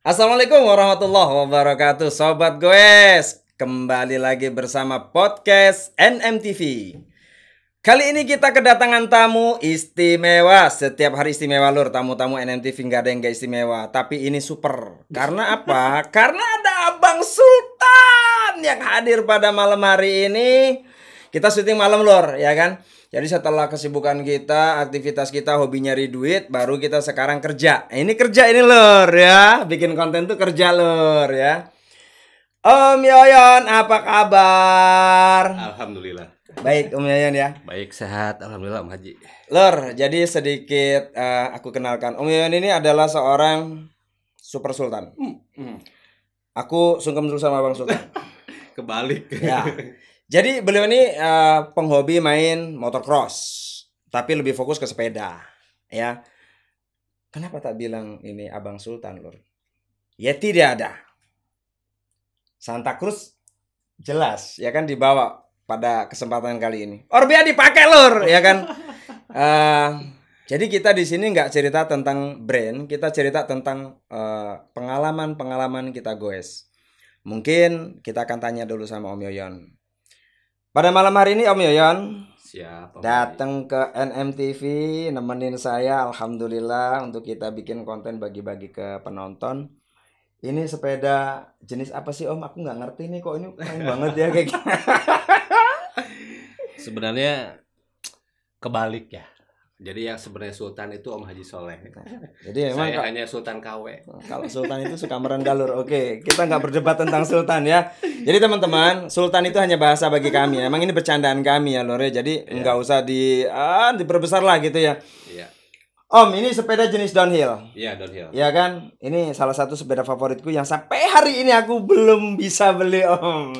Assalamualaikum warahmatullahi wabarakatuh, Sobat Goes. Kembali lagi bersama podcast NMTV. Kali ini kita kedatangan tamu istimewa. Setiap hari istimewa lur, tamu-tamu NMTV nggak ada yang nggak istimewa. Tapi ini super. Karena apa? Karena ada Abang Sultan yang hadir pada malam hari ini. Kita syuting malam lur, ya kan? Jadi setelah kesibukan kita, aktivitas kita, hobi nyari duit, baru kita sekarang kerja. Ini kerja ini lur ya, bikin konten tuh kerja lur ya. Om Yoyon, apa kabar? Alhamdulillah. Baik Om Yoyon ya. Baik, sehat. Alhamdulillah, Om Haji. Lur, jadi sedikit aku kenalkan. Om Yoyon ini adalah seorang super sultan. Aku sungkem dulu sama Bang Sultan. Kebalik. Ya. Jadi beliau ini penghobi main motocross, tapi lebih fokus ke sepeda, ya. Kenapa tak bilang ini Abang Sultan, lur? Ya tidak ada. Santa Cruz jelas, ya kan dibawa pada kesempatan kali ini. Orbia dipakai, lur, ya kan. Jadi kita di sini nggak cerita tentang brand, kita cerita tentang pengalaman-pengalaman kita goes. Mungkin kita akan tanya dulu sama Om Yoyon. Pada malam hari ini Om Yoyon Siap. datang ke NMTV nemenin saya, alhamdulillah, untuk kita bikin konten bagi-bagi ke penonton. Ini sepeda jenis apa sih Om? Aku nggak ngerti nih, kok ini keren banget ya kayak gini. Sebenarnya kebalik ya. Jadi yang sebenarnya Sultan itu Om Haji Soleh. Jadi memang Saya hanya Sultan KW. kalau Sultan itu suka merendah lur. Oke, kita nggak berdebat tentang Sultan ya. Jadi teman-teman, Sultan itu hanya bahasa bagi kami. Emang ini bercandaan kami ya lur ya. Jadi nggak usah diperbesar lah gitu ya. Iya. Om, ini sepeda jenis downhill. Iya, downhill. Ya kan? Ini salah satu sepeda favoritku yang sampai hari ini aku belum bisa beli Om.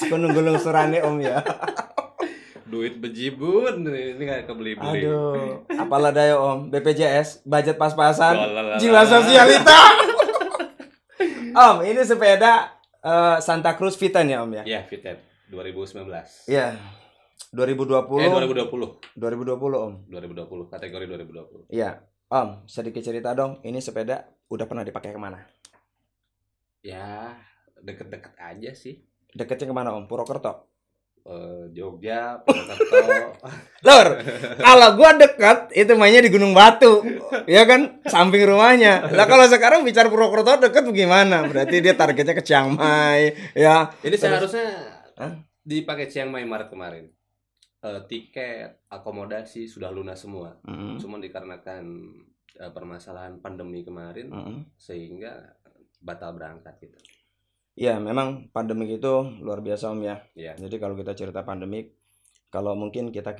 Aku nunggu lungsurannya Om ya. Duit bejibun ini nggak kebeli-beli. Aduh, apalah daya Om. BPJS, budget pas-pasan, Walalala. jiwa sosialita. Om, ini sepeda Santa Cruz V10 ya Om ya? Iya, Vitet 2019. Iya. 2020. 2020. 2020 Om. 2020, kategori 2020. Iya. Om, sedikit cerita dong. Ini sepeda udah pernah dipakai kemana? Ya, deket-deket aja sih. Deketnya kemana Om? Purwokerto? Jogja, Purwokerto. Lur, kalau gua dekat itu mainnya di Gunung Batu, ya kan, samping rumahnya. Lah kalau sekarang bicara Purwokerto dekat gimana? Berarti dia targetnya ke Chiang Mai, ya. Ini seharusnya Hah? dipakai Chiang Mai Maret kemarin. Tiket, akomodasi sudah lunas semua. Cuma dikarenakan permasalahan pandemi kemarin sehingga batal berangkat gitu. Ya, memang pandemik itu luar biasa Om ya. Iya. Jadi kalau kita cerita pandemik, kalau mungkin kita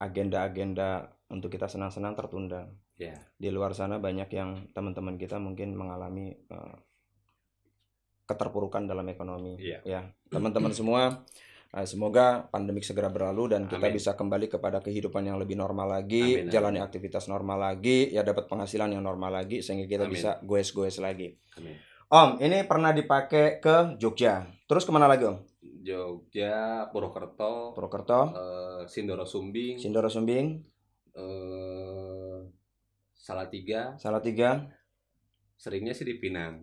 agenda-agenda untuk kita senang-senang tertunda. Iya. Di luar sana banyak yang teman-teman kita mungkin mengalami keterpurukan dalam ekonomi. Iya. Ya, teman-teman semua, semoga pandemik segera berlalu dan kita Amin. bisa kembali kepada kehidupan yang lebih normal lagi, Amin, jalani amin. aktivitas normal lagi, ya dapat penghasilan yang normal lagi sehingga kita Amin. bisa goes-goes lagi. Amin. Om, ini pernah dipakai ke Jogja. Terus kemana lagi Om? Jogja, Purwokerto, Purwokerto, Sindoro Sumbing, Sindoro Sumbing, Salatiga, Salatiga. seringnya sih di Pinang.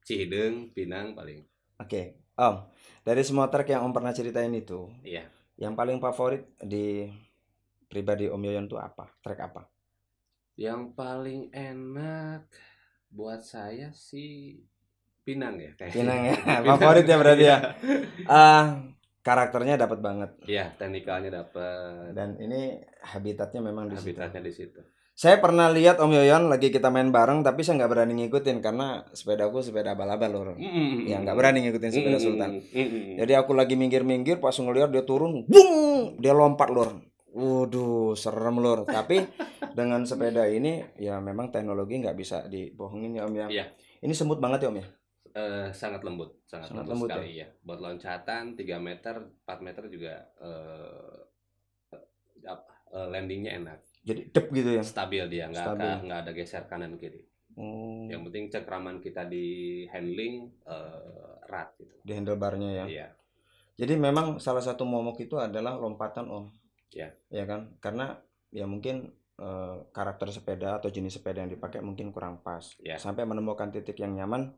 Cihideng, Pinang paling. Oke, Om. Dari semua trek yang Om pernah ceritain itu, Iya. yang paling favorit di pribadi Om Yoyon itu apa? Trek apa? Yang paling enak buat saya sih Pinang ya kayaknya. Pinang ya, favorit ya berarti ya. Karakternya dapat banget. Iya, teknikalnya dapat. Dan ini habitatnya memang di situ. Habitatnya di situ. Saya pernah lihat Om Yoyon lagi kita main bareng, tapi saya nggak berani ngikutin karena sepedaku sepeda abal-abal lor. Ya nggak berani ngikutin sepeda Sultan. Jadi aku lagi minggir-minggir, pas ngeliat dia turun, bung, dia lompat lor. Waduh, serem lor. Tapi dengan sepeda ini ya memang teknologi nggak bisa dibohongin ya Om ya. Iya. Ini semut banget ya Om ya. Sangat lembut, sangat lembut sekali ya. Buat loncatan 3 meter, 4 meter juga landingnya enak. Jadi dep gitu ya. Stabil dia, Stabil. nggak ada geser kanan kiri. Oh, Yang penting cengkraman kita di handling erat gitu. di handlebarnya ya. Iya. Jadi memang salah satu momok itu adalah lompatan Om. Ya. Ya kan? Karena ya mungkin karakter sepeda atau jenis sepeda yang dipakai mungkin kurang pas. Ya. Sampai menemukan titik yang nyaman,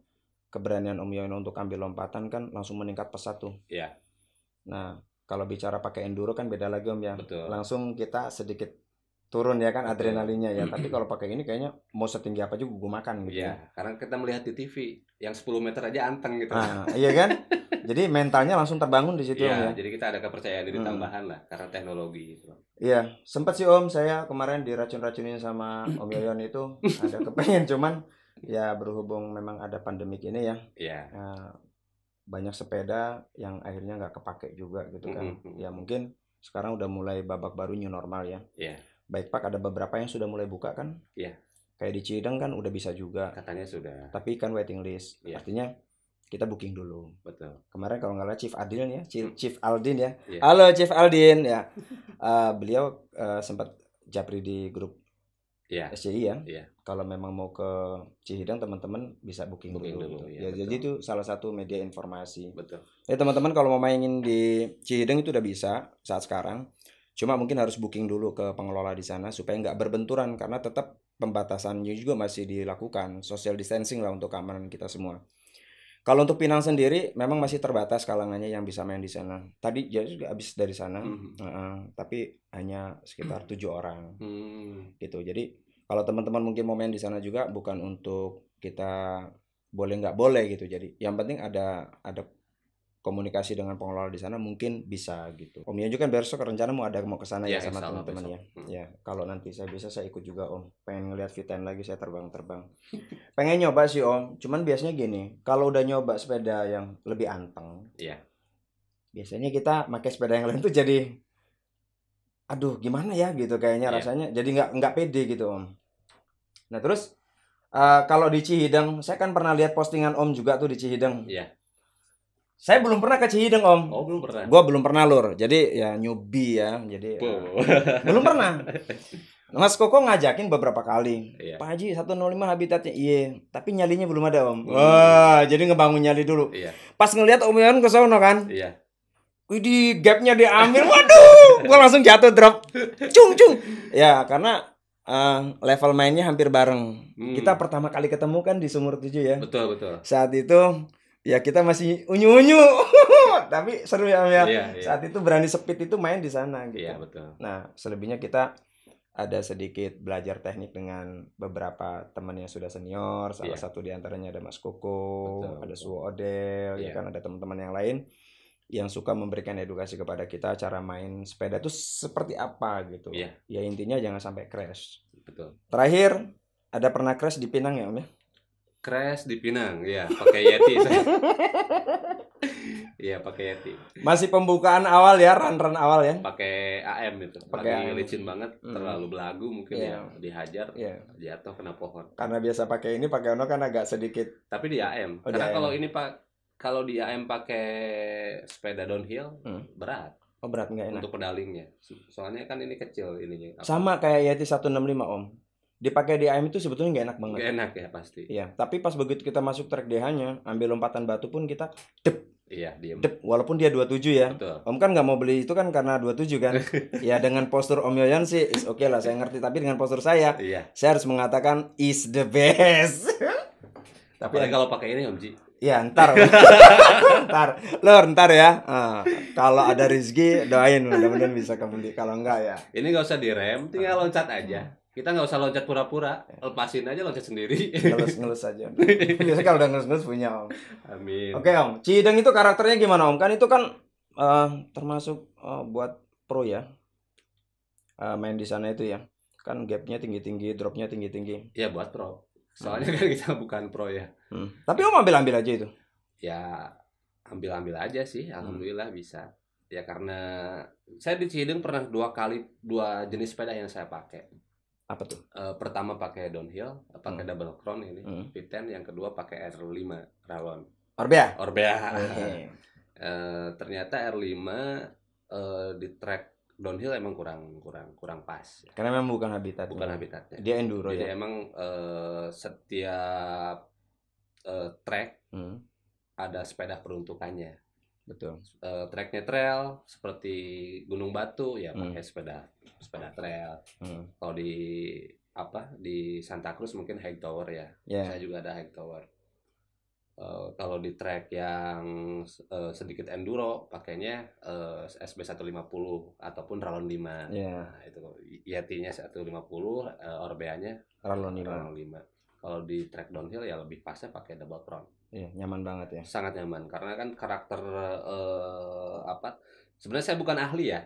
keberanian Om Yono untuk ambil lompatan kan langsung meningkat pesat tuh. Ya. Nah, kalau bicara pakai enduro kan beda lagi Om ya. Betul. Langsung kita sedikit turun ya kan Betul. adrenalinnya ya. Tapi kalau pakai ini kayaknya mau setinggi apa juga gue makan gitu. Iya, karena kita melihat di TV yang 10 meter aja anteng gitu. Iya kan? Jadi mentalnya langsung terbangun di situ Om ya. Jadi kita ada kepercayaan diri tambahan lah karena teknologi gitu. Iya, sempat sih Om saya kemarin diracun-racunin sama Om Yoyon itu ada kepengen cuman ya berhubung memang ada pandemik ini ya. Iya. Banyak sepeda yang akhirnya nggak kepake juga gitu kan. Ya mungkin sekarang udah mulai babak baru new normal ya. Iya. Bikepark ada beberapa yang sudah mulai buka kan. Iya. Kayak di Cideng kan udah bisa juga. Katanya sudah. Tapi kan waiting list. Iya. Artinya kita booking dulu. Betul. Kemarin kalau nggak salah Chief Adil ya, Chief Aldin ya. Iya. Halo Chief Aldin ya. Beliau sempat japri di grup SCI ya. Iya. Kalau memang mau ke Cihideng teman-teman bisa booking dulu. Ya, jadi itu salah satu media informasi. Betul. Ya teman-teman kalau mau mainin di Cihideng itu udah bisa saat sekarang. Cuma mungkin harus booking dulu ke pengelola di sana supaya nggak berbenturan karena tetap pembatasannya juga masih dilakukan, social distancing lah untuk keamanan kita semua. Kalau untuk Pinang sendiri memang masih terbatas kalangannya yang bisa main di sana. Tadi ya juga habis dari sana, tapi hanya sekitar 7 orang, gitu. Jadi kalau teman-teman mungkin mau main di sana juga bukan untuk kita boleh nggak boleh gitu. Jadi yang penting ada komunikasi dengan pengelola di sana mungkin bisa gitu. Om Yoyo kan besok rencana mau ke sana ya sama teman-teman ya. Ya, kalau nanti saya bisa saya ikut juga Om. Pengen ngeliat V10 lagi saya terbang. Pengen nyoba sih Om. Cuman biasanya gini, kalau udah nyoba sepeda yang lebih anteng. Iya. Biasanya kita pakai sepeda yang lain tuh jadi aduh gimana ya gitu kayaknya rasanya. Jadi nggak pede gitu Om. Nah, terus kalau di Cihideng, saya kan pernah lihat postingan Om juga tuh di Cihideng. Iya. Saya belum pernah ke Cihideng Om. Oh, belum pernah. Gua belum pernah Lur. Jadi ya newbie ya. Jadi belum pernah. Mas Koko ngajakin beberapa kali. Pak Haji 105 habitatnya. Iya, tapi nyalinya belum ada Om. Wah, jadi ngebangun nyali dulu. Iya. Pas ngelihat Om Yoyon ke sono kan. Iya. Widih, gapnya diambil. Waduh, gua langsung jatuh drop. Cung. Ya, karena level mainnya hampir bareng. Kita pertama kali ketemu kan di Sumur 7 ya. Betul. Saat itu ya kita masih unyu-unyu. Tapi seru ya Om ya. Iya. Saat itu berani speed itu main di sana gitu. Iya, betul. Nah, selebihnya kita ada sedikit belajar teknik dengan beberapa teman yang sudah senior. Salah satu di antaranya ada Mas Koko, ada Suwo Odel, ya kan ada teman-teman yang lain yang suka memberikan edukasi kepada kita cara main sepeda itu seperti apa gitu. Iya. Ya intinya jangan sampai crash. Betul. Terakhir ada pernah crash di Pinang ya Om ya? Crash di Pinang, ya pakai Yeti. Iya, pakai Yeti. Masih pembukaan awal ya, run awal ya. Pakai AM itu. Lagi licin banget, terlalu belagu mungkin ya dihajar, jatuh kena pohon. Karena biasa pakai ini pakai Ono kan agak sedikit. Tapi di AM. Karena kalau ini kalau di AM pakai sepeda downhill berat. Oh, berat nggak enak. Untuk pedalingnya. Soalnya kan ini kecil ininya. Sama kayak Yeti 165 Om. Dipakai di AM itu sebetulnya nggak enak banget. Nggak enak ya pasti. Iya, tapi pas begitu kita masuk track DH-nya, ambil lompatan batu pun kita dep. Iya, diem. Dep, walaupun dia 27 ya. Betul. Om kan nggak mau beli itu kan karena 27 kan. Ya dengan postur Om Yoyon sih is oke lah, saya ngerti. Tapi dengan postur saya harus mengatakan is the best. Tapi kalau pakai ini Om Ji. Ya ntar ntar ya. Kalau ada rezeki doain mudah-mudahan bisa kembali. Kalau enggak ya. Ini nggak usah direm, tinggal loncat aja. Kita nggak usah loncat pura-pura, lepasin aja loncat sendiri. Ngelus aja. Biasanya kalau udah ngelus punya Om. Amin. Oke Om, Cihideng itu karakternya gimana Om? Kan itu kan termasuk buat pro ya. Main di sana itu ya. Kan gapnya tinggi-tinggi, dropnya tinggi-tinggi. Iya buat pro. Soalnya kan kita bukan pro ya. Tapi Om ambil aja itu. Ya ambil aja sih, alhamdulillah bisa. Ya karena saya di Cihideng pernah 2 jenis sepeda yang saya pakai. Apa tuh? Pertama pakai downhill, pakai double crown ini, V10. Yang kedua pakai R5 Ralon. Orbea. Ternyata R5 di track downhill emang kurang pas. Karena memang bukan habitatnya. Dia enduro. Jadi emang setiap track ada sepeda peruntukannya. Betul. Treknya trail seperti Gunung Batu ya pakai sepeda trail. Kalau di Santa Cruz mungkin high tower ya. Saya juga ada high tower. Kalau di trek yang sedikit enduro pakainya SB 150 ataupun Rallon 5. Nah, itu Yeti-nya 150, Orbea-nya Rallon 5. Kalau di trek downhill ya lebih pasnya pakai double crown. Iya, nyaman banget ya. Sangat nyaman karena kan karakter sebenarnya saya bukan ahli ya.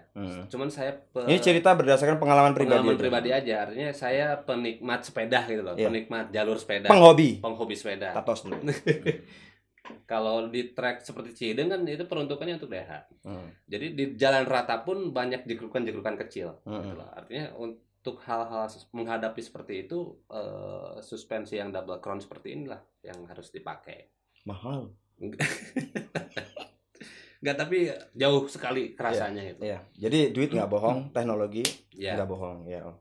Cuman saya ini cerita berdasarkan pengalaman pribadi aja. Artinya saya penikmat sepeda gitu loh, penikmat jalur sepeda. Penghobi sepeda. Tatos dulu. Kalau di trek seperti Cideng kan itu peruntukannya untuk DH. Jadi di jalan rata pun banyak jegrukan-jegrukan kecil. Gitu loh. Artinya untuk hal-hal menghadapi seperti itu suspensi yang double crown seperti inilah yang harus dipakai. Mahal. Enggak, tapi jauh sekali kerasanya itu. Iya. Jadi duit nggak bohong, teknologi nggak bohong ya Om.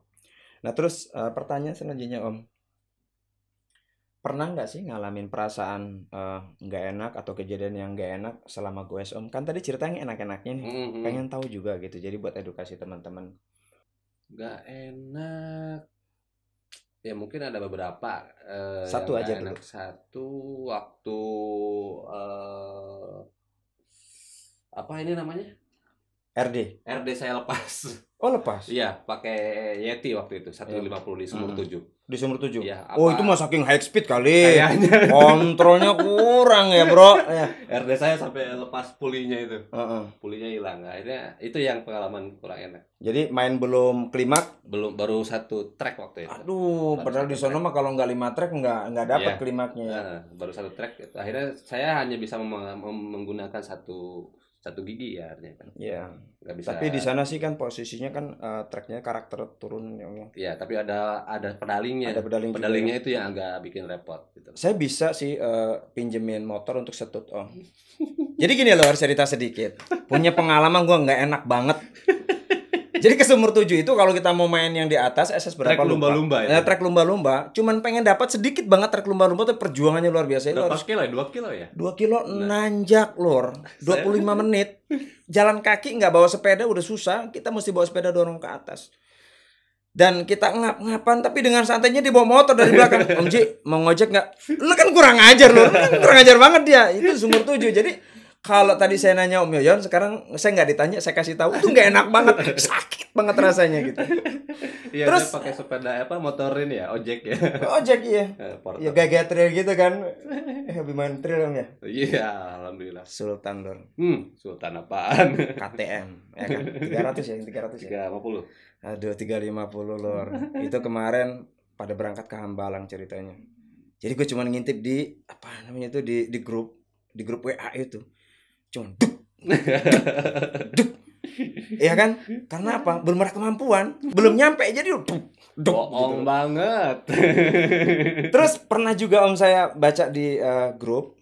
Nah terus pertanyaan selanjutnya Om, pernah nggak sih ngalamin perasaan nggak enak atau kejadian yang nggak enak selama goes Om? Kan tadi ceritanya enak-enaknya nih, pengen tahu juga gitu. Jadi buat edukasi teman-teman. Nggak enak. Ya mungkin ada beberapa. Satu aja dulu. Satu waktu apa ini namanya? RD saya lepas. Oh lepas? Iya, pakai Yeti waktu itu 150 di Sumur 7. Di Sumur 7? Ya, oh itu mah saking high speed kali. Kayaknya. Kontrolnya kurang ya bro. RD saya sampai lepas pulinya itu. Pulinya hilang. Akhirnya itu yang pengalaman kurang enak. Jadi main belum klimaks? Baru satu track waktu itu. Aduh, padahal di sono mah kalau nggak 5 track nggak dapat klimaksnya ya. Baru satu track. Akhirnya saya hanya bisa menggunakan satu gigi ya artinya kan. Iya. Nggak bisa. Tapi di sana sih kan posisinya kan tracknya karakter turun ya. Iya, tapi ada pedalingnya. Ada pedalingnya itu yang agak bikin repot gitu. Saya bisa sih pinjemin motor untuk setut Om. Jadi gini loh, harus cerita sedikit. Punya pengalaman gua nggak enak banget. Jadi ke Sumur 7 itu kalau kita mau main yang di atas SS berapa trek lumba-lumba ya? Trek lumba-lumba, cuman pengen dapat sedikit banget trek lumba-lumba tuh perjuangannya luar biasa. Berapa kilo ya? 2 kilo ya? 2 kilo nanjak lor. 25 menit. Jalan kaki nggak bawa sepeda udah susah, kita mesti bawa sepeda dorong ke atas. Dan kita ngap-ngapan tapi dengan santainya dibawa motor dari belakang. Om Ji, mau ngojek nggak? Lu kan kurang ajar loh. Kurang ajar banget dia. Itu Sumur 7. Jadi kalau tadi saya nanya Om Yoyon, sekarang saya nggak ditanya, saya kasih tahu itu nggak enak banget, sakit banget rasanya gitu. Iya, terus pakai sepeda motor ini ya, ojek ya. Ojek iya. Ya gaya trail gitu kan. Lebih main trail Om ya. Iya, alhamdulillah. Sultan lor. Sultan apaan? KTM, ya kan. 300 ya, 300 ya. 350. Aduh, 350 lor. Itu kemarin pada berangkat ke Hambalang ceritanya. Jadi gue cuma ngintip di apa namanya itu di grup WA itu. Cuma duk. Iya kan? Karena apa? Belum ada kemampuan, belum nyampe jadi duk. Bohong gitu banget. Terus pernah juga Om saya baca di grup,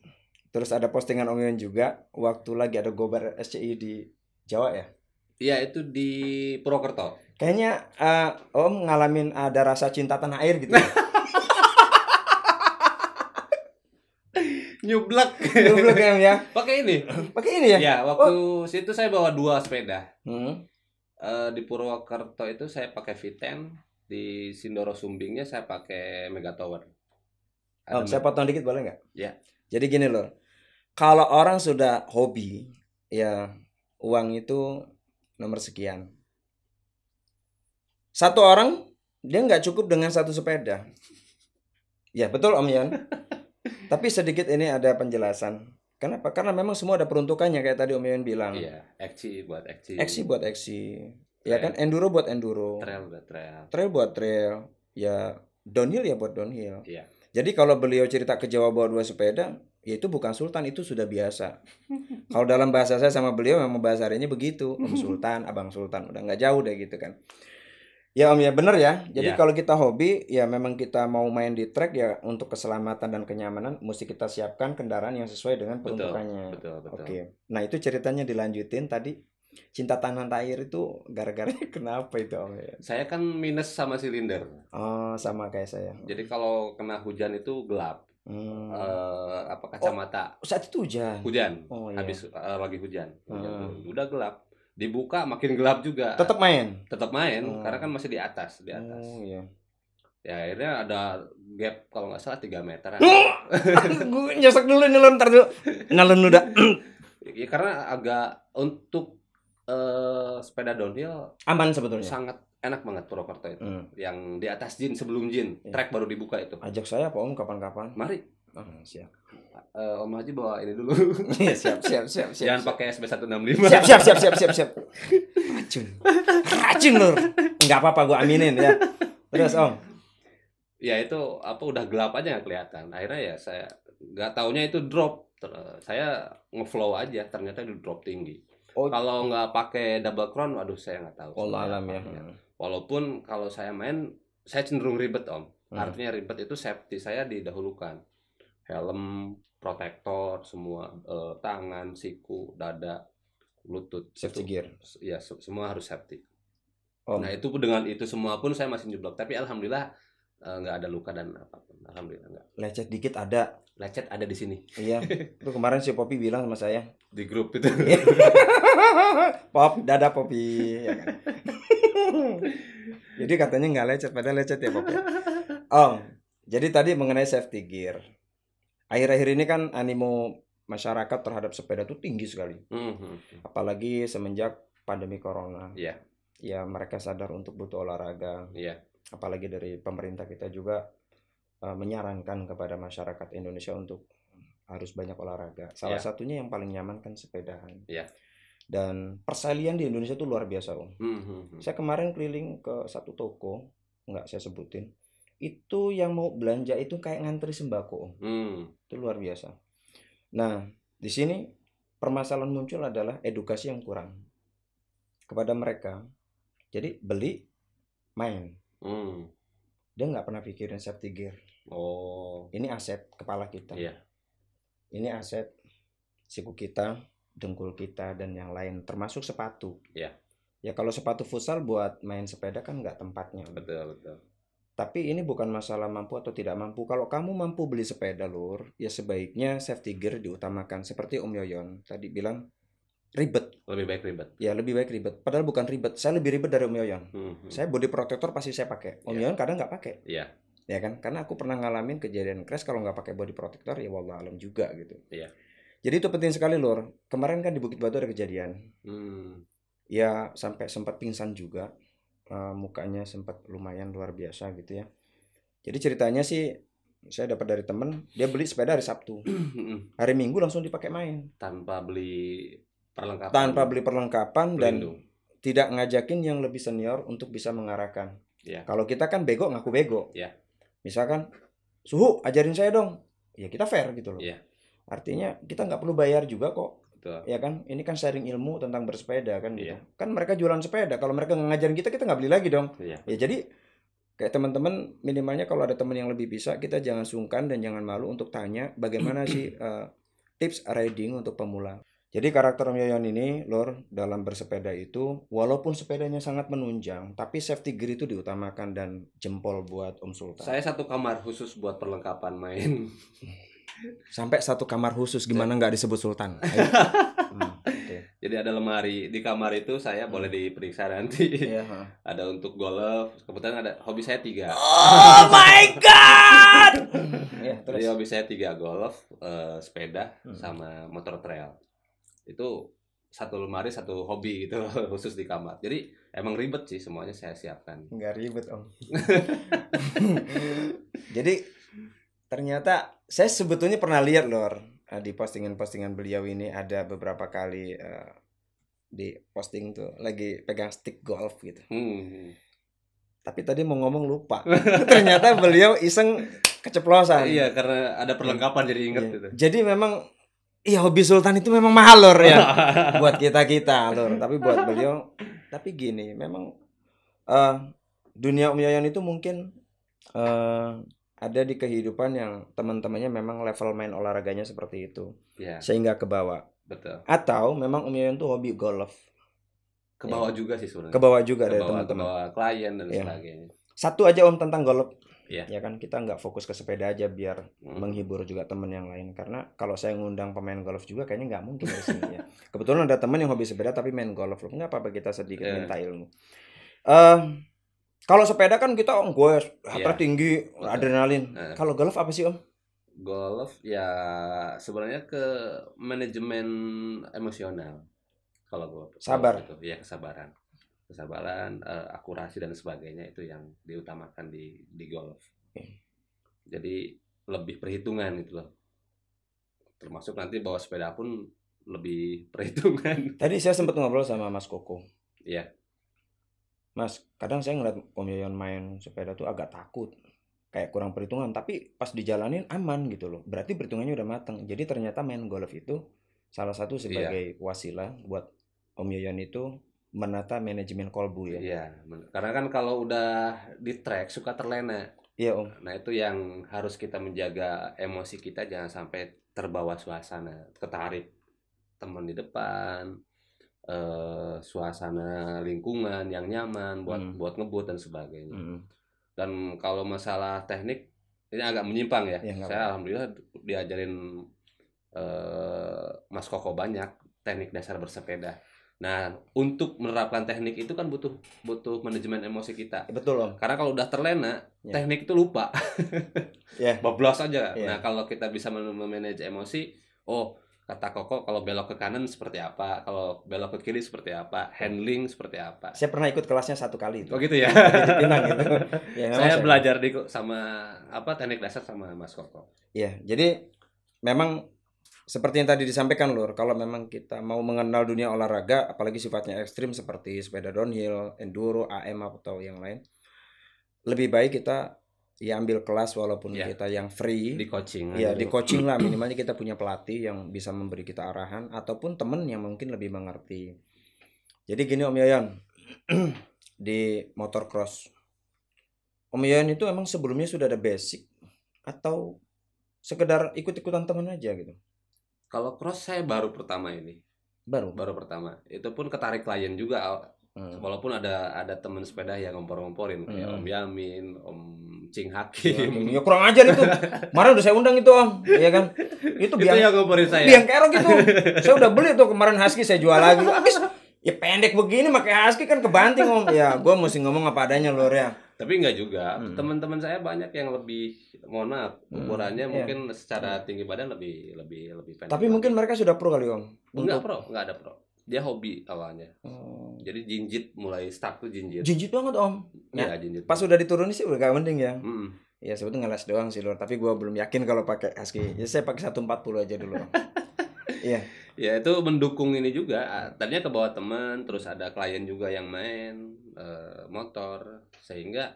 terus ada postingan Om Yon juga waktu lagi ada gobar SCI di Jawa ya? Iya, itu di Purwokerto. Kayaknya Om ngalamin ada rasa cinta tanah air gitu. Nyublek ya. Pakai ini ya? Ya, waktu situ saya bawa 2 sepeda. Di Purwokerto itu saya pakai V10, di Sindoro Sumbingnya saya pakai Mega Tower. Saya potong dikit boleh nggak? Ya. Jadi gini loh, kalau orang sudah hobi, ya uang itu nomor sekian. Satu orang dia nggak cukup dengan 1 sepeda. Ya betul Om Yan. Tapi sedikit ini ada penjelasan. Kenapa? Karena memang semua ada peruntukannya kayak tadi Om Yon bilang. Iya, XC buat XC. XC buat XC. Ya kan, enduro buat enduro. Trail buat trail. Trail buat trail. Ya, downhill ya buat downhill. Iya. Jadi kalau beliau cerita ke Jawa bawa 2 sepeda, ya itu bukan sultan, itu sudah biasa. Kalau dalam bahasa saya sama beliau memang bahasa harinya begitu. Om Sultan, Abang Sultan, udah nggak jauh deh gitu kan. Ya Om ya bener ya. Jadi kalau kita hobi ya memang kita mau main di trek ya untuk keselamatan dan kenyamanan mesti kita siapkan kendaraan yang sesuai dengan peruntukannya. Betul. Oke. Nah itu ceritanya dilanjutin tadi. Cinta tanah air itu gara-gara kenapa itu Om ya? Saya kan minus sama silinder. Oh sama kayak saya. Jadi kalau kena hujan itu gelap. Kacamata. Saat itu hujan. Oh, iya. Habis lagi hujan. Udah gelap. Dibuka makin gelap juga. Tetap main. Karena kan masih di atas. Oh iya. Ya akhirnya ada gap kalau nggak salah 3 meter. Gue nyesek dulu nyelon ntar dulu. Nyelon udah. Ya, karena agak untuk sepeda downhill aman sebetulnya. Sangat enak banget Purwokerto itu. Yang di atas Jin, sebelum Jin, trek baru dibuka itu. Ajak saya Pak Om kapan-kapan. Mari. Siap. Om Haji bawa ini dulu. siap. Jangan pakai SB165. Siap. Racun Lur. Enggak apa-apa gua aminin ya. Terus Om. Ya itu udah gelap aja nggak kelihatan. Akhirnya ya saya nggak taunya itu drop. Saya ngeflow aja, ternyata itu drop tinggi. Kalau nggak pakai double crown, aduh saya nggak tahu. Allah alam ya. Walaupun kalau saya main, saya cenderung ribet Om. Artinya ribet itu safety saya didahulukan. Helm, protektor, semua tangan, siku, dada, lutut. Safety gear. Ya semua harus safety. Nah itu dengan itu semua pun saya masih nyeblok. Tapi alhamdulillah nggak ada luka dan apapun. Alhamdulillah nggak. Lecet dikit ada. Lecet ada di sini. Iya. Itu kemarin si Popi bilang sama saya di grup itu. Pop, dada Popi. Ya kan? Jadi katanya nggak lecet, padahal lecet ya Popi. Jadi tadi mengenai safety gear. Akhir-akhir ini kan animo masyarakat terhadap sepeda itu tinggi sekali. Apalagi semenjak pandemi corona. Iya. Ya mereka sadar untuk butuh olahraga. Iya. Apalagi dari pemerintah kita juga menyarankan kepada masyarakat Indonesia untuk harus banyak olahraga. Salah satunya yang paling nyaman kan sepedahan. Iya. Dan persalinan di Indonesia itu luar biasa Om. Saya kemarin keliling ke satu toko, nggak saya sebutin. Itu yang mau belanja itu kayak ngantri sembako Om. Itu luar biasa. Nah di sini permasalahan muncul adalah edukasi yang kurang kepada mereka. Jadi beli, main. Dia nggak pernah pikirin safety gear. Ini aset kepala kita. Ini aset siku kita, dengkul kita, dan yang lain, termasuk sepatu. Ya kalau sepatu futsal buat main sepeda kan nggak tempatnya. Betul. Tapi ini bukan masalah mampu atau tidak mampu. Kalau kamu mampu beli sepeda Lur, ya sebaiknya safety gear diutamakan. Seperti Om Yoyon tadi bilang, ribet. Lebih baik ribet. Ya lebih baik ribet. Padahal bukan ribet. Saya lebih ribet dari Om Yoyon. Saya body protector pasti saya pakai. Om Yoyon kadang nggak pakai. Ya kan? Karena aku pernah ngalamin kejadian crash kalau nggak pakai body protector ya wallah alam juga gitu. Jadi itu penting sekali Lur. Kemarin kan di Bukit Batu ada kejadian. Ya sampai sempat pingsan juga. Mukanya sempat lumayan luar biasa gitu ya. Jadi ceritanya sih saya dapat dari temen, dia beli sepeda hari Sabtu. Hari Minggu langsung dipakai main. Tanpa beli perlengkapan dan tidak ngajakin yang lebih senior untuk bisa mengarahkan. Kalau kita kan bego ngaku bego. Misalkan Suhu ajarin saya dong. Ya kita fair gitu loh. Artinya kita nggak perlu bayar juga kok. Ya kan, ini kan sharing ilmu tentang bersepeda kan gitu. Kan mereka jualan sepeda, kalau mereka nggak ngajarin kita nggak beli lagi dong. Ya jadi kayak teman-teman minimalnya kalau ada teman yang lebih bisa, kita jangan sungkan dan jangan malu untuk tanya bagaimana sih tips riding untuk pemula. Jadi karakter Om Yoyon ini Lur dalam bersepeda itu walaupun sepedanya sangat menunjang, tapi safety gear itu diutamakan dan jempol buat Om Sultan. Saya satu kamar khusus buat perlengkapan main. Sampai satu kamar khusus, gimana nggak disebut Sultan? Jadi ada lemari di kamar itu, saya boleh diperiksa nanti. Ada untuk golf, kebetulan ada hobi saya 3. Oh my god. Jadi hobi saya 3, golf, sepeda, sama motor trail. Itu satu lemari, satu hobi gitu khusus di kamar. Jadi emang ribet sih, semuanya saya siapkan. Nggak ribet Om. Jadi ternyata saya sebetulnya pernah lihat Lor di postingan-postingan beliau ini, ada beberapa kali di posting tuh lagi pegang stick golf gitu. Tapi tadi mau ngomong lupa. Ternyata beliau iseng keceplosan. Iya, karena ada perlengkapan jadi inget gitu. Jadi memang iya, hobi Sultan itu memang mahal Lor ya. Buat kita Lor, tapi buat beliau, tapi gini, memang dunia Om Yoyon itu mungkin ada di kehidupan yang teman-temannya memang level main olahraganya seperti itu. Sehingga kebawa. Betul. Atau memang Om Yoyon tuh hobi golf. Kebawa juga sih sebenarnya. Kebawa juga dari teman-teman. Kebawa klien dan sebagainya. Satu aja Om tentang golf. Iya. Ya kan, kita nggak fokus ke sepeda aja biar menghibur juga temen yang lain. Karena kalau saya ngundang pemain golf juga kayaknya nggak mungkin dari sini ya. Kebetulan ada temen yang hobi sepeda tapi main golf loh. Nggak apa-apa kita sedikit minta ilmu. Kalau sepeda kan kita gue heart tinggi, adrenalin. Kalau golf apa sih Om? Golf ya sebenarnya ke manajemen emosional. Kalau golf sabar itu ya kesabaran, akurasi dan sebagainya itu yang diutamakan di golf. Jadi lebih perhitungan gitu loh. Termasuk nanti bawa sepeda pun lebih perhitungan. Tadi saya sempat ngobrol sama Mas Koko. Iya. Mas, kadang saya ngeliat Om Yoyon main sepeda tuh agak takut. Kayak kurang perhitungan, tapi pas dijalanin aman gitu loh. Berarti perhitungannya udah mateng. Jadi ternyata main golf itu salah satu sebagai wasilah buat Om Yoyon itu menata manajemen kolbu ya. Iya, karena kan kalau udah di track suka terlena. Iya Om. Nah itu yang harus kita menjaga emosi kita jangan sampai terbawa suasana, ketarik teman di depan, suasana lingkungan yang nyaman buat ngebut dan sebagainya. Dan kalau masalah teknik ini agak menyimpang ya. Saya alhamdulillah diajarin Mas Koko banyak teknik dasar bersepeda. Nah, untuk menerapkan teknik itu kan butuh manajemen emosi kita. Betul Om. Karena kalau udah terlena, teknik itu lupa. Bablas aja. Nah, kalau kita bisa memanage emosi, kata Koko kalau belok ke kanan seperti apa, kalau belok ke kiri seperti apa, handling seperti apa. Saya pernah ikut kelasnya 1 kali itu. Oh gitu ya. Di Pinang gitu. Ya, saya belajar sama teknik dasar sama Mas Koko. Iya, jadi memang seperti yang tadi disampaikan Lur, kalau memang kita mau mengenal dunia olahraga, apalagi sifatnya ekstrim seperti sepeda downhill, enduro, AM atau yang lain, lebih baik kita ya ambil kelas walaupun kita yang free. Di coaching. Ya, di coaching lah, minimalnya kita punya pelatih yang bisa memberi kita arahan ataupun temen yang mungkin lebih mengerti. Jadi gini Om Yoyon, di motocross, Om Yoyon itu emang sebelumnya sudah ada basic atau sekedar ikut-ikutan temen aja gitu? Kalau cross saya baru pertama ini. Baru pertama. Itu pun ketarik klien juga. Walaupun ada teman sepeda yang ngompor-ngomporin kayak Om Yamin, Om Cing Hakim. Ya kurang ajar itu. Kemarin udah saya undang itu Om, ya kan? Itu yang ngomporin saya. Biang kerok gitu. Saya udah beli tuh kemarin husky saya jual lagi. Habis ya pendek begini pakai husky kan kebanting Om. Ya gue mesti ngomong apa adanya Lur ya. Tapi enggak juga. Teman-teman saya banyak yang lebih, mohon maaf, ukurannya mungkin secara tinggi badan lebih pendek. Tapi mungkin mereka sudah pro kali Om. Enggak ada pro. Dia hobi awalnya. Jadi jinjit, mulai start tuh jinjit. Jinjit banget Om. Iya, jinjit. Pas udah diturunin sih udah gak mending ya. Ya sebetulnya ngeles doang sih Lur, tapi gue belum yakin kalau pakai husky. Ya saya pakai 140 aja dulu. Iya. Ya itu mendukung ini juga. Tadinya ke bawah teman, terus ada klien juga yang main motor, sehingga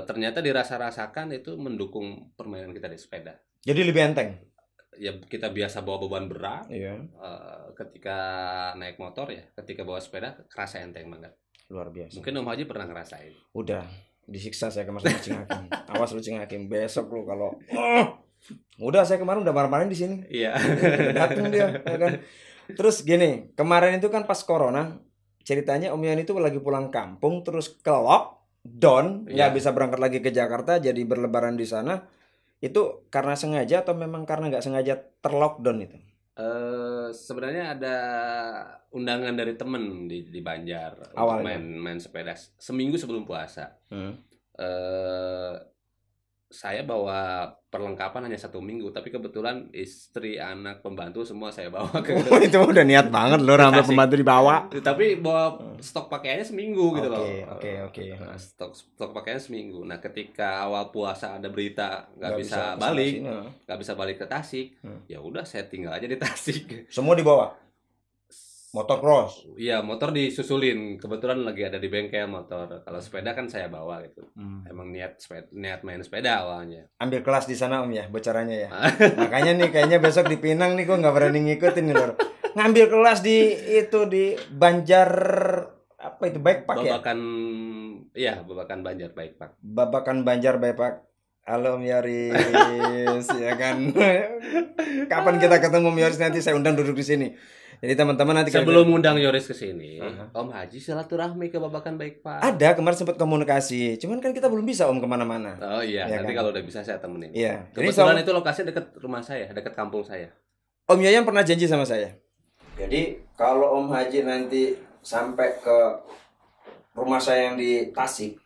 ternyata dirasa-rasakan itu mendukung permainan kita di sepeda. Jadi lebih enteng. Ya kita biasa bawa beban berat. Iya. Ketika naik motor ya, ketika bawa sepeda kerasa enteng banget. Luar biasa. Mungkin Om Haji pernah ngerasain. Udah disiksa saya kemarin sama Cing Hakim. Awas lu Cing Hakim, besok lu kalau udah saya kemarin udah marah-marahin di sini. Iya. Datang dia, ya kan. Terus gini, kemarin itu kan pas corona, ceritanya Om Yoyon itu lagi pulang kampung terus ke lockdown, nggak bisa berangkat lagi ke Jakarta, jadi berlebaran di sana. Itu karena sengaja atau memang karena nggak sengaja terlockdown itu? Sebenarnya ada undangan dari temen di Banjar awalnya untuk main sepeda seminggu sebelum puasa. Saya bawa perlengkapan hanya 1 minggu, tapi kebetulan istri, anak, pembantu semua saya bawa ke itu udah niat banget loh, sampai pembantu dibawa. Tapi bawa stok pakaiannya seminggu gitu loh. Oke. Stok pakaiannya seminggu. Nah, ketika awal puasa ada berita nggak bisa balik ke Tasik, ya udah saya tinggal aja di Tasik. Semua dibawa. Motocross. Iya, motor disusulin. Kebetulan lagi ada di bengkel motor. Kalau sepeda kan saya bawa gitu. Emang niat main sepeda awalnya. Ambil kelas di sana Om ya, bocorannya ya. Makanya nih kayaknya besok di Pinang nih gue nggak berani ngikutin nih Lur. Ngambil kelas di Banjar apa itu, bikepark ya? Babakan Banjar bikepark. Babakan Banjar bikepark. Halo Om Yoris, ya kan. Kapan kita ketemu Om Yoris nanti saya undang duduk di sini. Jadi teman-teman nanti sebelum ngundang Yoris ke sini, Om Haji silaturahmi ke Babakan Baikpahat. Ada, kemarin sempat komunikasi. Cuman kan kita belum bisa Om kemana-mana. Oh iya, ya nanti kan? kalau udah bisa saya temenin. Iya. Kebetulan itu lokasinya dekat rumah saya, dekat kampung saya. Om Yayan pernah janji sama saya. Jadi kalau Om Haji nanti sampai ke rumah saya yang di Tasik,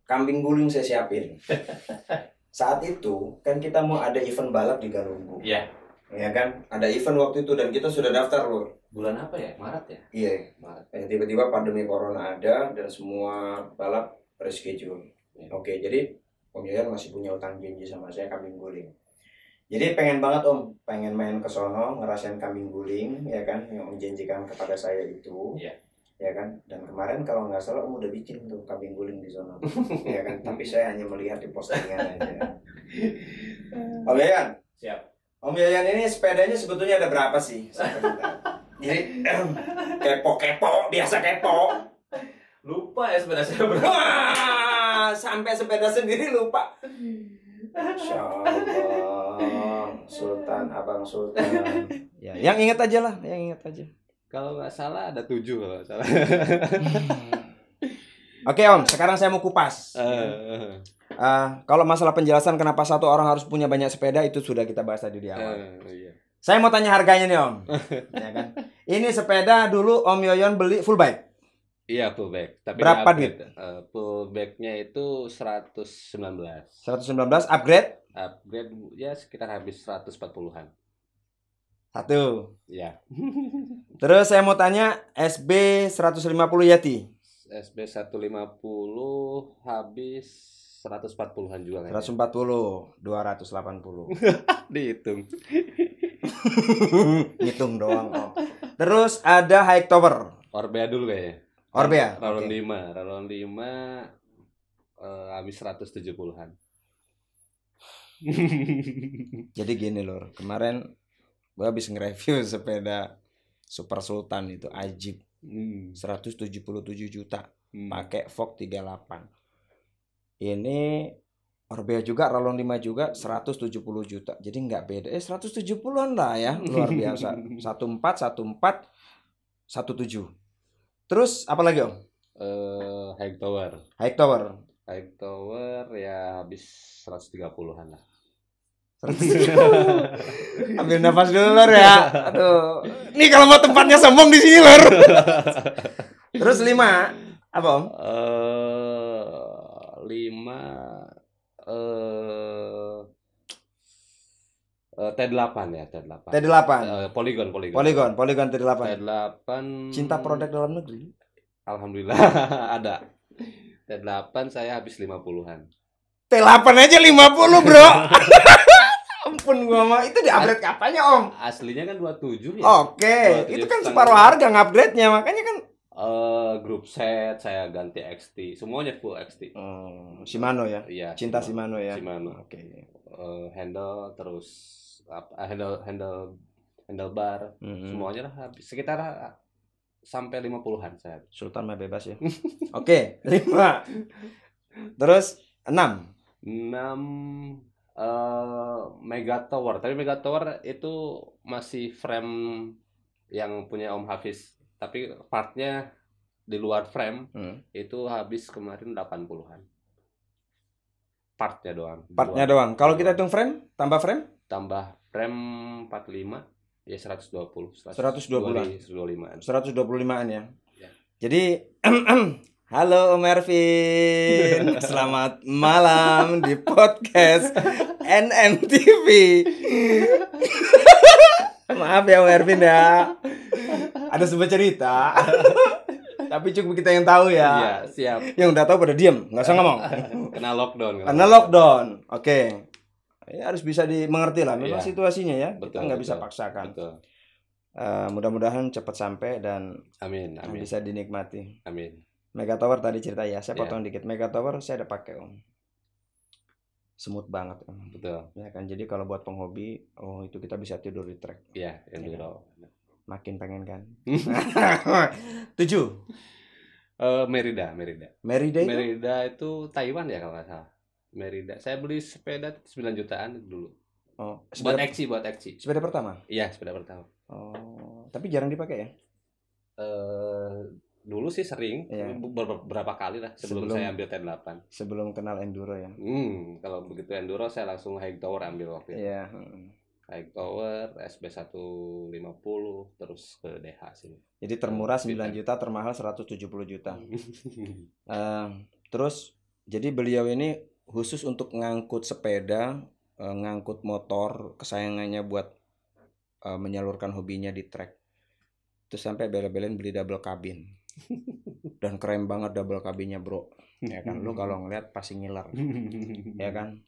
kambing guling saya siapin. Saat itu kan kita mau ada event balap di Galunggung. Iya. Ya kan? Ada event waktu itu dan kita sudah daftar loh. Bulan apa ya? Maret ya? Iya. Maret. Tiba-tiba pandemi corona ada dan semua balap reschedule. Ya. Oke, jadi Om Yayan masih punya utang janji sama saya kambing guling. Jadi pengen banget Om, pengen main ke sono, ngerasain kambing guling, ya kan, yang Om janjikan kepada saya itu. Iya. Ya kan, dan kemarin kalau nggak salah Om udah bikin tuh kambing guling di sono. Ya kan, tapi saya hanya melihat di postingan aja. Om Yayan. Siap. Om Yayan ini sepedanya sebetulnya ada berapa sih? Jadi kepo, biasa kepo. Lupa ya sepeda saya berapa. Sampai sepeda sendiri lupa. Masya Allah, Sultan, Abang Sultan. Ya, yang ingat aja lah, yang ingat aja. Kalau nggak salah ada 7 kalau nggak salah. Oke Om, sekarang saya mau kupas. Kalau masalah penjelasan kenapa satu orang harus punya banyak sepeda itu sudah kita bahas tadi di awal. Iya. Saya mau tanya harganya nih Om. Ya kan? Ini sepeda dulu Om Yoyon beli full bike. Iya full bike. Tapi berapa duit? Full bike-nya itu 119. 119 upgrade? Upgrade ya sekitar habis 140-an. Satu. Iya. Terus saya mau tanya SB 150 Yeti. SB 150 habis 140-an juga kan. 140, 280. Dihitung. Ngitung doang Om. Terus ada High Tower. Orbea dulu kayaknya. Orbea. Ralon 5 habis 170-an. Jadi gini lor, kemarin gue habis nge-review sepeda Super Sultan itu ajib. 177 juta. Pakai Vogue 38. Ini Orbea juga, Ralon 5 juga 170 juta. Jadi nggak beda. 170-an lah ya, luar biasa. 14, 17. Terus apa lagi Om? High Tower. High Tower. High Tower ya habis 130-an lah. Ambil nafas dulu lor ya. Aduh. Nih kalau mau tempatnya sombong di sini lor. Terus 5 apa Om? 5 T8 ya, T8. T8. Polygon T8. T8. Cinta produk dalam negeri. Alhamdulillah ada. T8 saya habis 50-an. T8 aja 50, Bro. Ampun gua mah. Itu di-upgrade kapannya, Om? Aslinya kan 27 ya. Oke, itu kan separuh harga ngupgrade-nya, makanya kan grup set saya ganti XT, semuanya full XT. Shimano ya? Iya. Cinta Shimano ya. Shimano. Oke. Handle terus handlebar, semuanya lah habis sekitar sampai 50-an saya. Sultan mah bebas ya. Oke, 5. Terus 6 Mega Tower. Tapi Mega Tower itu masih frame yang punya Om Hafiz. Tapi partnya di luar frame itu habis kemarin 80-an. Partnya doang. Kalau kita hitung frame, tambah frame? Tambah frame 45 ya 120. 125-an. 125-an ya. Jadi halo Om Ervin, selamat malam di podcast NMTV. Maaf ya Om Ervin ya, ada sebuah cerita, tapi cukup kita yang tahu ya. Iya, siap. Yang udah tahu pada diem, nggak usah ngomong. Kena lockdown. Oke. Ya, harus bisa dimengerti lah, memang situasinya ya. Betul, kita nggak bisa paksakan. Betul. Mudah-mudahan cepat sampai dan amin. Bisa dinikmati. Amin. Mega Tower tadi cerita ya, saya potong dikit. Mega Tower saya ada pakai Om. Smooth banget Om. Betul. Ya kan, jadi kalau buat penghobi, itu kita bisa tidur di trek. Iya, enduro. Makin pengen kan. 7. Merida itu Taiwan ya kalau nggak salah. Merida. Saya beli sepeda 9 jutaan dulu. Oh, buat XC. Sepeda pertama? Iya, sepeda pertama. Oh, Tapi jarang dipakai ya? Dulu sih sering, Iya. beberapa kali lah sebelum saya ambil T8. Sebelum kenal enduro ya. Kalau begitu enduro saya langsung high tower ambil waktu itu. Iya. High tower, SB 150, terus ke DH sih. Jadi termurah 9 juta, termahal 170 juta. Terus jadi beliau ini khusus untuk ngangkut sepeda, ngangkut motor kesayangannya buat menyalurkan hobinya di trek. Terus sampai bela-belain beli double cabin. Dan keren banget double cabinnya, bro. Ya kan, lu kalau ngeliat pasti ngiler. Ya kan.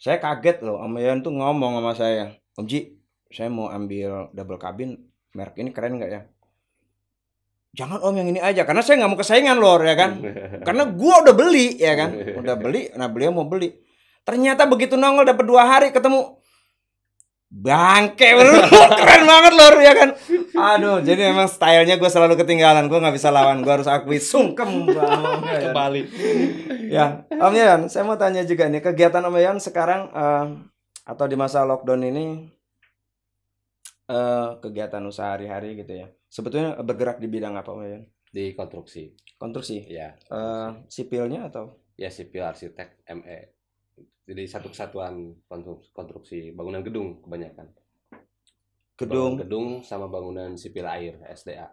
Saya kaget loh, Om Yayan tuh ngomong sama saya, Om Ji, saya mau ambil double cabin, merek ini keren nggak ya? Jangan Om yang ini aja, karena saya nggak mau kesaingan lor, ya kan. Karena gua udah beli, ya kan. Udah beli, nah beliau mau beli. Ternyata begitu nongol dapat 2 hari ketemu bangke, keren banget lor, ya kan. Aduh, jadi memang stylenya gue selalu ketinggalan, gue nggak bisa lawan, gue harus akui sungkem kembali. Ya, Om Yayan, saya mau tanya juga nih, kegiatan Om Yayan sekarang atau di masa lockdown ini, kegiatan usaha hari-hari gitu ya. Sebetulnya bergerak di bidang apa Om Yayan? Di konstruksi. Konstruksi? Ya. Sipilnya atau? Ya, sipil arsitek ME. Jadi satu kesatuan konstruksi bangunan gedung kebanyakan. Gedung sama bangunan sipil air SDA.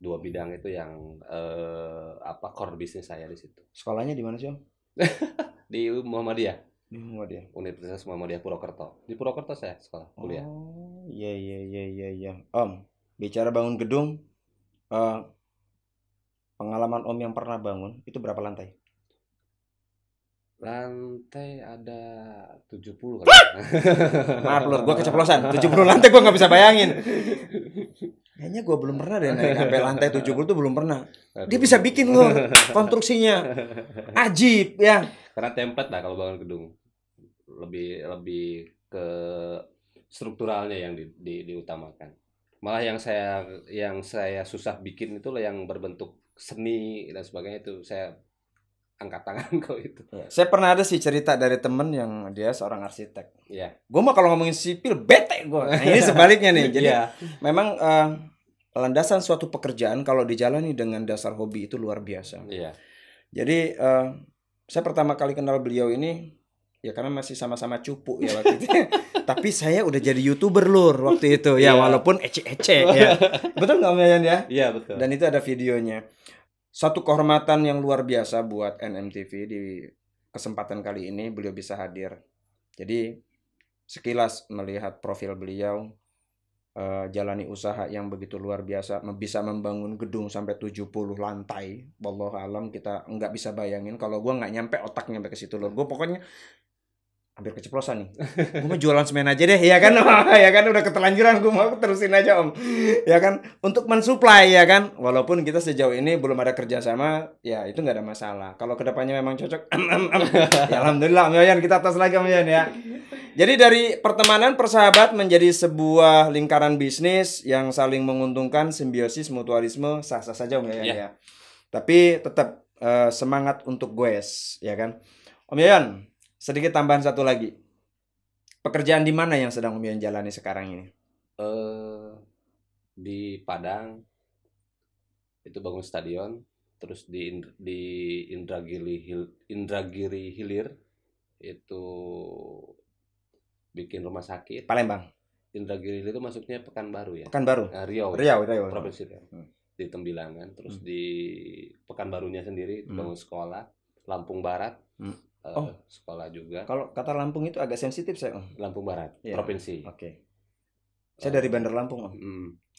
2 bidang itu yang core bisnis saya di situ. Sekolahnya di mana sih Om? Di Muhammadiyah. Di Muhammadiyah. Universitas Muhammadiyah Purwokerto. Di Purwokerto saya sekolah kuliah. Oh, iya. Om, bicara bangun gedung, pengalaman Om yang pernah bangun itu berapa lantai? Lantai ada 70 kan. Maaf lur, gue keceplosan. 70 lantai gue nggak bisa bayangin. Kayaknya gue belum pernah deh naik sampai lantai 70 tuh belum pernah. Dia bisa bikin lur konstruksinya. Ajib ya. Karena template lah kalau bangun gedung. Lebih ke strukturalnya yang diutamakan. Malah yang saya susah bikin itu lah yang berbentuk seni dan sebagainya, itu saya angkat tangan kok itu. Ya, saya pernah ada sih cerita dari temen yang dia seorang arsitek. Iya. Gue mah kalau ngomongin sipil bete gue. Nah, ini sebaliknya nih. Jadi memang landasan suatu pekerjaan kalau dijalani dengan dasar hobi itu luar biasa. Iya. Jadi saya pertama kali kenal beliau ini ya karena masih sama-sama cupu ya waktu itu. Tapi saya udah jadi YouTuber lur waktu itu ya, walaupun ece-ece ya. Betul nggak Om Yayan ya? Iya, betul. Dan itu ada videonya. Satu kehormatan yang luar biasa buat NMTV di kesempatan kali ini beliau bisa hadir. Jadi sekilas melihat profil beliau, jalani usaha yang begitu luar biasa, bisa membangun gedung sampai 70 lantai. Wallahu alam, kita nggak bisa bayangin. Kalau gue nggak nyampe otaknya sampai ke situ loh. Gue pokoknya hampir keceplosan nih. Gue mau jualan semen aja deh, ya kan? Ya kan udah ketelanjuran, gue mau terusin aja Om. Ya kan? Untuk mensuplai ya kan. Walaupun kita sejauh ini belum ada kerjasama, ya itu nggak ada masalah. Kalau kedepannya memang cocok, ya alhamdulillah Om Yayan, kita tos lagi Om Yayan ya. Jadi dari pertemanan persahabat menjadi sebuah lingkaran bisnis yang saling menguntungkan, simbiosis, mutualisme, sah-sah saja Om Yayan ya. Tapi tetap semangat untuk goes, ya kan? Om Yayan, sedikit tambahan satu lagi. Pekerjaan di mana yang sedang Om Yayan jalani sekarang ini? Di Padang itu bangun stadion, terus di Indragiri Hilir itu bikin rumah sakit. Palembang. Indragiri Hilir itu masuknya Pekanbaru ya. Pekanbaru. Riau. Provinsi Riau. Di Tembilangan, terus di Pekanbarunya sendiri bangun sekolah. Lampung Barat. Sekolah juga. Kalau kata Lampung itu agak sensitif saya Om. Lampung Barat, provinsi. Oke. Saya dari Bandar Lampung Om.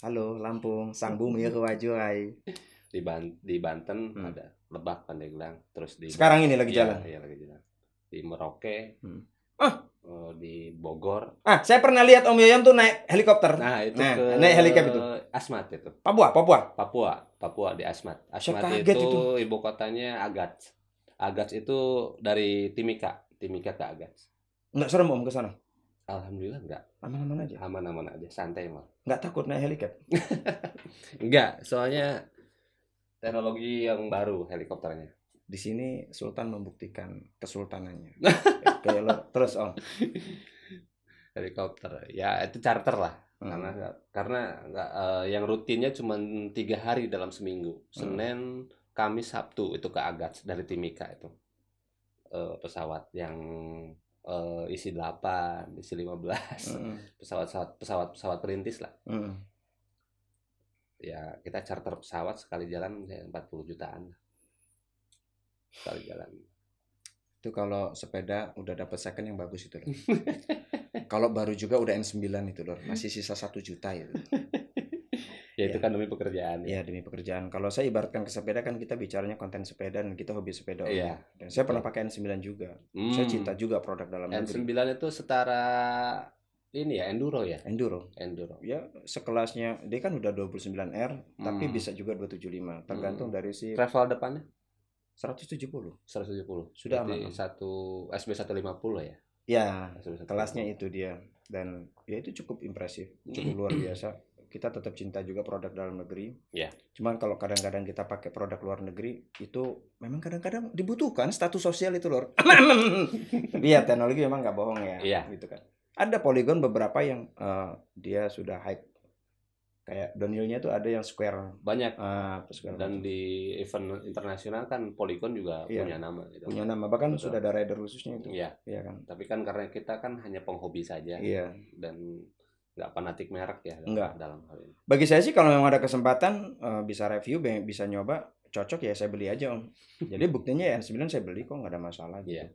Halo Lampung, sang bumi kewajuai. Di Banten ada Lebak, Pandeglang, terus di sekarang ini lagi jalan. Iya, lagi jalan. Di Merauke. Di Bogor. Saya pernah lihat Om Yayan tuh naik helikopter. Nah, itu naik helikopter itu. Asmat itu. Papua di Asmat. Asmat itu ibu kotanya Agats. Agats itu dari Timika ke Agats. Enggak serem Om ke sana? Alhamdulillah enggak. Aman-aman aja. Aman-aman aja, santai mah. Enggak takut naik helikopter? Enggak, soalnya teknologi yang baru helikopternya. Di sini Sultan membuktikan kesultanannya. Terus Om. Helikopter. Ya itu charter lah. Karena nggak yang rutinnya cuma 3 hari dalam seminggu. Senin, Kamis, Sabtu itu ke Agats dari Timika itu. Pesawat yang isi 8, isi 15. Pesawat perintis lah. Ya kita charter pesawat sekali jalan 40 jutaan. Sekali jalan. Itu kalau sepeda udah dapat second yang bagus itu loh. Kalau baru juga udah N9 itu loh, masih sisa 1 juta itu. Ya itu kan demi pekerjaan. Iya, demi pekerjaan. Kalau saya ibaratkan ke sepeda kan kita bicaranya konten sepeda dan kita hobi sepeda. Iya. Dan saya pernah pakai N9 juga. Saya cinta juga produk dalam negeri. N9 itu setara ini ya, enduro ya? Enduro. Ya, sekelasnya dia kan udah 29R, tapi bisa juga 275, tergantung dari si travel depannya. 170. Sudah aman. Satu SB150 ya? Ya, kelasnya itu dia. Dan ya itu cukup impresif, cukup luar biasa. Kita tetap cinta juga produk dalam negeri. Ya. Cuman kalau kadang-kadang kita pakai produk luar negeri itu memang kadang-kadang dibutuhkan status sosial itu lor. Tapi ya teknologi memang nggak bohong ya. Iya. Gitu kan. Ada Polygon beberapa yang dia sudah hype. Kayak downhill-nya tuh ada yang square. Banyak. Dan di event internasional kan Polygon juga punya nama. Gitu. Punya nama, bahkan sudah ada rider khususnya itu. Iya. Iya kan. Tapi kan karena kita kan hanya penghobi saja. Iya. Dan nggak fanatik merek ya dalam hal ini. Bagi saya sih kalau memang ada kesempatan bisa review, bisa nyoba, cocok ya saya beli aja om. Jadi buktinya ya N9 saya beli kok nggak ada masalah gitu. Iya.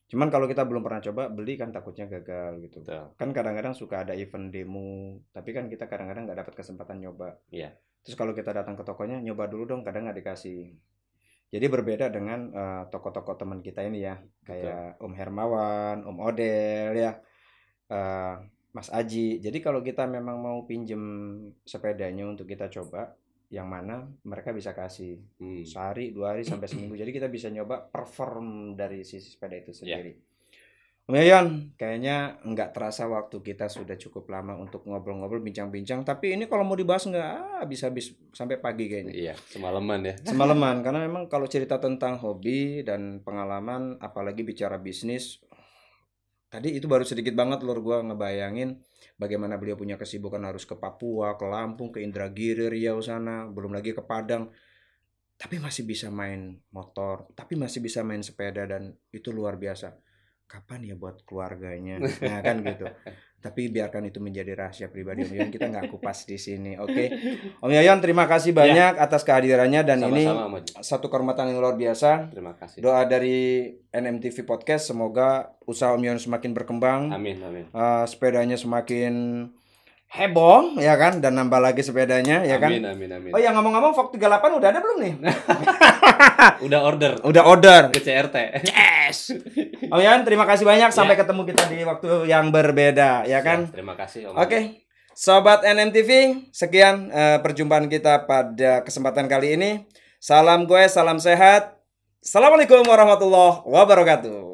Cuman kalau kita belum pernah coba beli kan takutnya gagal gitu. Betul. Kan kadang-kadang suka ada event demo, tapi kan kita kadang-kadang nggak dapat kesempatan nyoba. Iya. Terus kalau kita datang ke tokonya nyoba dulu dong, kadang nggak dikasih. Jadi berbeda dengan toko-toko teman kita ini ya, kayak Om Hermawan, Om Odel ya, Mas Aji. Jadi kalau kita memang mau pinjem sepedanya untuk kita coba, yang mana mereka bisa kasih sehari, 2 hari sampai seminggu. Jadi kita bisa nyoba perform dari sisi sepeda itu sendiri. Om Yayan, kayaknya nggak terasa waktu kita sudah cukup lama untuk ngobrol-ngobrol, bincang-bincang. Tapi ini kalau mau dibahas nggak habis-habis sampai pagi kayaknya. Iya, semalaman ya. Semalaman, karena memang kalau cerita tentang hobi dan pengalaman, apalagi bicara bisnis, tadi itu baru sedikit banget lor gua ngebayangin bagaimana beliau punya kesibukan harus ke Papua, ke Lampung, ke Indragiri, Riau sana, belum lagi ke Padang. Tapi masih bisa main motor, tapi masih bisa main sepeda dan itu luar biasa. Kapan ya buat keluarganya? Nah kan gitu. Tapi biarkan itu menjadi rahasia pribadi Om Yayan, kita nggak kupas di sini. Oke. Om Yayan, terima kasih banyak atas kehadirannya dan ini satu kehormatan yang luar biasa. Terima kasih. Doa dari NMTV Podcast, semoga usaha Om Yayan semakin berkembang. Amin. Sepedanya semakin heboh ya kan, dan nambah lagi sepedanya ya kan. Amin. Oh ya, ngomong-ngomong Vogue 38 udah ada belum nih? Udah order ke CRT. Yes. Om Yayan, terima kasih banyak, sampai ketemu kita di waktu yang berbeda ya kan. Terima kasih Om. Oke. Sobat NMTV, sekian perjumpaan kita pada kesempatan kali ini. Salam gue, salam sehat. Assalamualaikum warahmatullahi wabarakatuh.